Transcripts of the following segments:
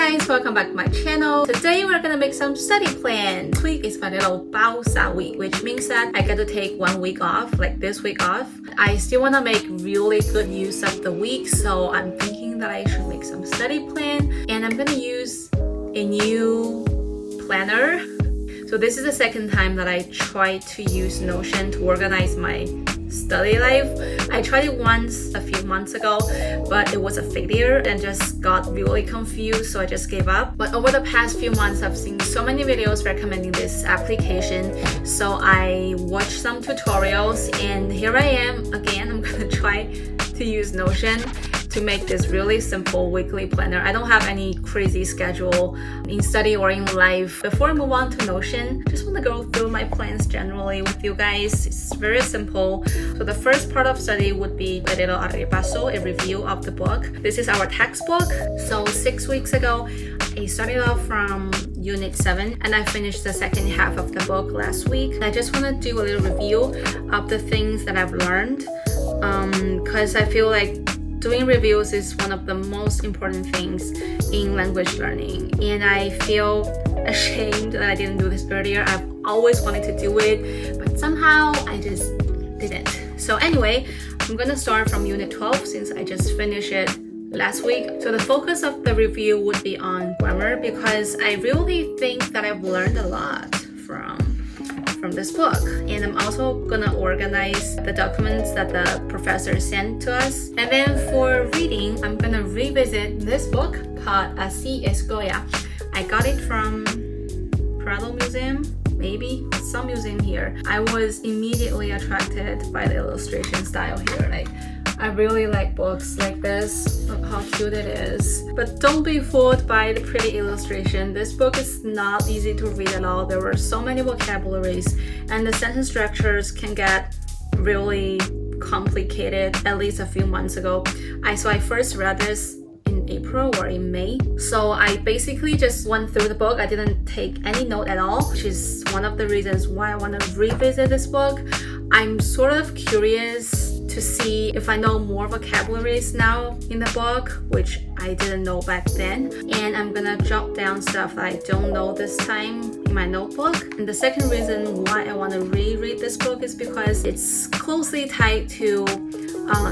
guys, welcome back to my channel. Today we're gonna make some study plan. This week is my little 包撒 week, which means that I get to take 1 week off, like this week off. I still wanna make really good use of the week, so I'm thinking that I should make some study plan, and I'm gonna use a new planner. So this is the second time that I tried to use Notion to organize my study life. I tried it once a few months ago, but it was a failure and just got really confused, so I just gave up. But over the past few months, I've seen so many videos recommending this application, so I watched some tutorials, and here I am again. I'm gonna try to use Notion to make this really simple weekly planner. I don't have any crazy schedule in study or in life. Before I move on to Notion, just want to go through my plans generally with you guys. It's very simple. So the first part of study would be a little repaso, a review of the book. This is our textbook. So 6 weeks ago, I started off from Unit 7 and I finished the second half of the book last week. I just want to do a little review of the things that I've learned because I feel like doing reviews is one of the most important things in language learning, and I feel ashamed that I didn't do this earlier. I've always wanted to do it, but somehow I just didn't. So anyway, I'm gonna start from Unit 12 since I just finished it last week. So the focus of the review would be on grammar because I really think that I've learned a lot from this book, and I'm also gonna organize the documents that the professor sent to us. And then for reading, I'm gonna revisit this book called Así es Goya. I got it from Prado Museum, maybe some museum here. I was immediately attracted by the illustration style here. Like, I really like books like this. Look how cute it is. But don't be fooled by the pretty illustration. This book is not easy to read at all. There were so many vocabularies, and the sentence structures can get really complicated, at least a few months ago. So I first read this in April or in May. So I basically just went through the book. I didn't take any note at all, which is one of the reasons why I want to revisit this book. I'm sort of curious to see if I know more vocabularies now in the book, which I didn't know back then. And I'm gonna jot down stuff that I don't know this time in my notebook. And the second reason why I want to reread this book is because it's closely tied to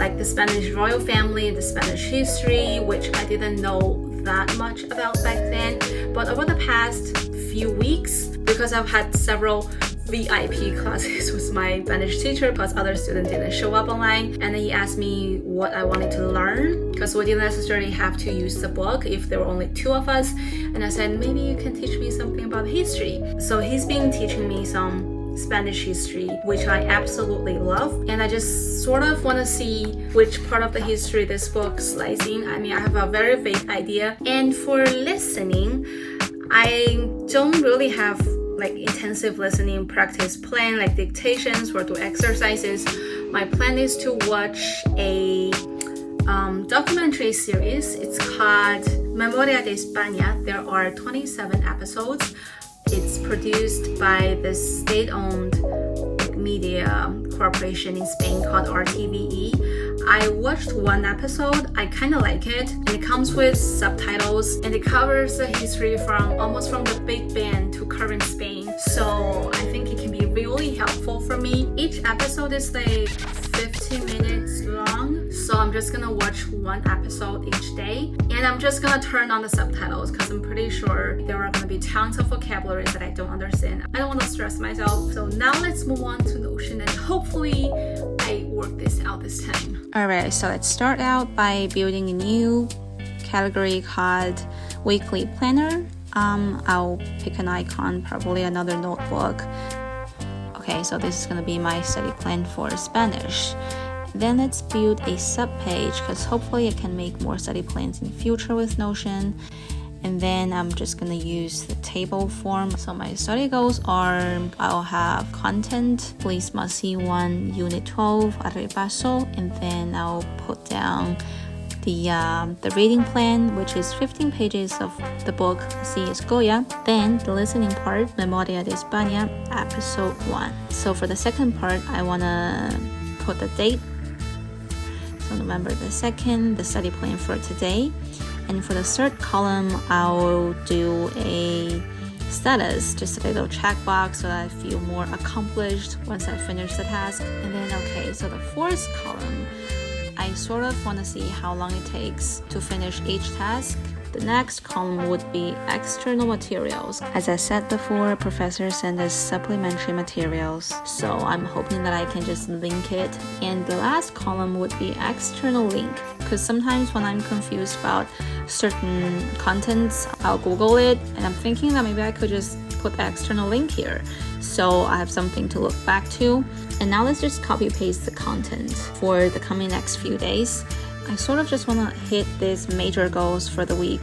like the Spanish royal family and the Spanish history, which I didn't know that much about back then. But over the past few weeks, because I've had several VIP classes with my Spanish teacher because other students didn't show up online, and then he asked me what I wanted to learn because we didn't necessarily have to use the book if there were only 2 of us, and I said maybe you can teach me something about history. So he's been teaching me some Spanish history, which I absolutely love, and I just sort of want to see which part of the history this book slices in. I mean, I have a very vague idea. And for listening, I don't really have like intensive listening practice plan like dictations or do exercises. My plan is to watch a documentary series. It's called Memoria de España. There are 27 episodes. It's produced by the state-owned media corporation in Spain called RTVE. I watched 1 episode. I kind of like it, and it comes with subtitles, and it covers the history from almost from the Big Bang to current Spain. So I think it can be really helpful for me. Each episode is like 15 minutes long, so I'm just gonna watch 1 episode each day, and I'm just gonna turn on the subtitles because I'm pretty sure there are gonna be tons of vocabularies that I don't understand. I don't want to stress myself. So now let's move on to Notion, and hopefully I work this out this time. Alright, so let's start out by building a new category called Weekly Planner. I'll pick an icon, probably another notebook. Okay, so this is going to be my study plan for Spanish. Then let's build a subpage because hopefully I can make more study plans in future with Notion. And then I'm just going to use the table form. So my study goals are I'll have content, please must see 1, Unit 12, repaso, and then I'll put down the reading plan, which is 15 pages of the book Así es Goya. Then the listening part, Memoria de España, episode 1. So for the second part, I want to put the date. So November the 2nd, the study plan for today. And for the third column, I'll do a status, just a little checkbox so that I feel more accomplished once I finish the task. And then, okay, so the fourth column, I sort of want to see how long it takes to finish each task. The next column would be external materials. As I said before, professor sent us supplementary materials, so I'm hoping that I can just link it. And the last column would be external link, because sometimes when I'm confused about certain contents, I'll Google it, and I'm thinking that maybe I could just put the external link here, so I have something to look back to. And now let's just copy paste the content for the coming next few days. I sort of just want to hit these major goals for the week.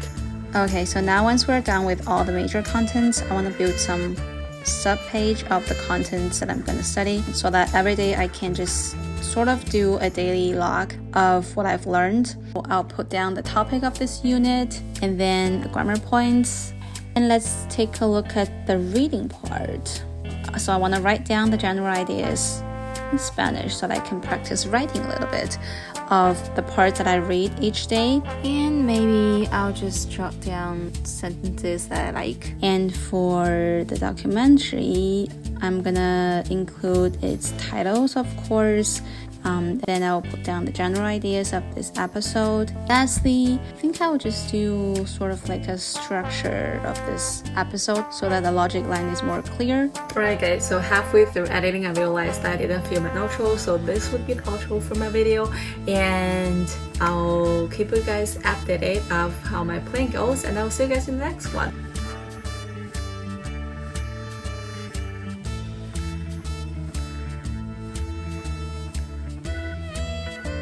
Okay, so now once we're done with all the major contents, I want to build some sub-page of the contents that I'm going to study, so that every day I can just sort of do a daily log of what I've learned. I'll put down the topic of this unit and then the grammar points. And let's take a look at the reading part. So I want to write down the general ideas in Spanish so that I can practice writing a little bit of the parts that I read each day. And maybe I'll just jot down sentences that I like. And for the documentary, I'm gonna include its titles, of course. Then I'll put down the general ideas of this episode. Lastly, I think I'll just do sort of like a structure of this episode so that the logic line is more clear. Alright guys, so halfway through editing I realized that I didn't film an outro, so this would be the outro for my video, and I'll keep you guys updated of how my plan goes, and I'll see you guys in the next one.